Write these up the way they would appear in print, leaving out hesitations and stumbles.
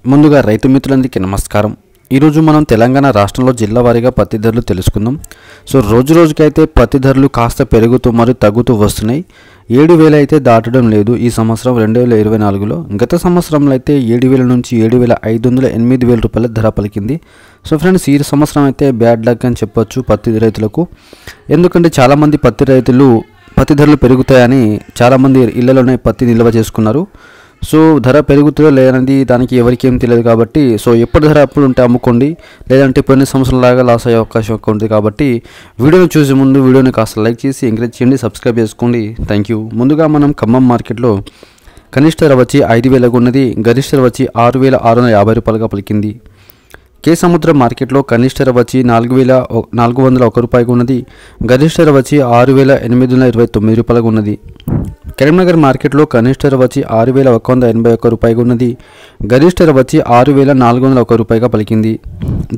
ముందుగా రైతు మిత్రులందరికీ నమస్కారం। ఈరోజు మనం తెలంగాణ రాష్ట్రంలో జిల్లా వారీగా పత్తి ధరలు తెలుసుకుందాం। సో రోజు రోజుకైతే పత్తి ధరలు కాస్త పెరుగుతూ మరియు తగ్గుతూ వస్తున్నాయి। 7000 అయితే దాటడం లేదు ఈ సంవత్సరం 2024లో। గత సంవత్సరంలో అయితే 7000 నుంచి 7500 8000 రూపాయల ధర పలికింది। సో ఫ్రెండ్స్ ఈ సంవత్సరం అయితే బ్యాడ్ లక్ అని చెప్పొచ్చు పత్తి రైతులకు। ఎందుకంటే చాలా మంది పత్తి రైతులు పత్తి ధరలు పెరుగుతాయని చాలా మంది ఇళ్లలోనే పత్తి నిల్వ చేసుకున్నారు। సో ధర పెరుగుతుందో లేదనేది దానికి ఎవరికి ఏం తెలియదు కాబట్టి సో ఎప్పుడు ధర అప్పుడు ఉంటే అమ్ముకోండి, లేదంటే కొన్ని సంవత్సరాలలాగా లాస్ అయ్యే అవకాశం ఎక్కువ ఉంది కాబట్టి వీడియోని చూసే ముందు వీడియోని కాస్త లైక్ చేసి ఎంకరేజ్ చేయండి, సబ్స్క్రైబ్ చేసుకోండి। Thank you. ముందుగా మనం ఖమ్మం మార్కెట్లో కనిష్ట ధర వచ్చి 5000గా ఉన్నది, గరిష్ట ధర వచ్చి 6650 రూపాయలుగా పలికింది। కే సముద్రం మార్కెట్లో కనిష్ట ధర వచ్చి 4401 రూపాయగా ఉన్నది, గరిష్ట ధర వచ్చి 6829 రూపాయలుగా ఉన్నది। కరీంనగర్ మార్కెట్లో కనిష్ట ధర వచ్చి 6181 రూపాయగా ఉన్నది, గరిష్ట ధర వచ్చి 6401 రూపాయగా పలికింది।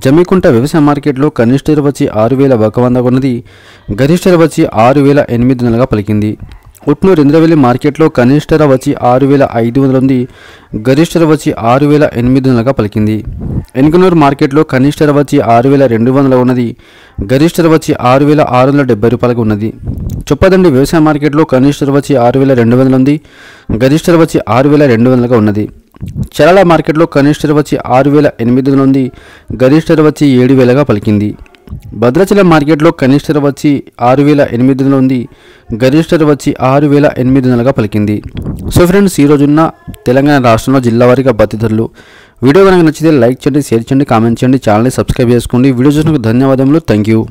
జమ్మికుంట వ్యవసాయ మార్కెట్లో కనిష్ట ధర వచ్చి 6100 ఉన్నది, గరిష్ట ధర వచ్చి 6800గా పలికింది। ఉట్నూరు ఇంద్రవెల్లి మార్కెట్లో కనిష్ట ధర వచ్చి 6500 ఉంది, గరిష్ట ధర వచ్చి 6800గా పలికింది। ఎన్కనూరు మార్కెట్లో కనిష్ట ధర వచ్చి 6200 ఉన్నది, గరిష్ట ధర వచ్చి 6670 రూపాయలుగా ఉన్నది। చొప్పదండి వ్యవసాయ మార్కెట్లో కనిష్ట ధర వచ్చి 6200 ఉంది, గరిష్ట ధర వచ్చి 6200గా ఉన్నది। చరాల మార్కెట్లో కనిష్ట ధర వచ్చి 6800 ఉంది, గరిష్ట ధర వచ్చి 7000గా పలికింది। భద్రాచలం మార్కెట్లో కనిష్ట ధర వచ్చి 6800 ఉంది, గరిష్ట ధర వచ్చి 6800గా పలికింది। సో ఫ్రెండ్స్ ఈ రోజున్న తెలంగాణ రాష్ట్రంలో జిల్లా వారీగా పత్తి ధరలు। వీడియో కనుక నచ్చితే లైక్ చేయండి, షేర్ చేయండి, కామెంట్ చేయండి, ఛానల్ని సబ్స్క్రైబ్ చేసుకోండి। వీడియో చూసినందుకు ధన్యవాదములు। Thank you.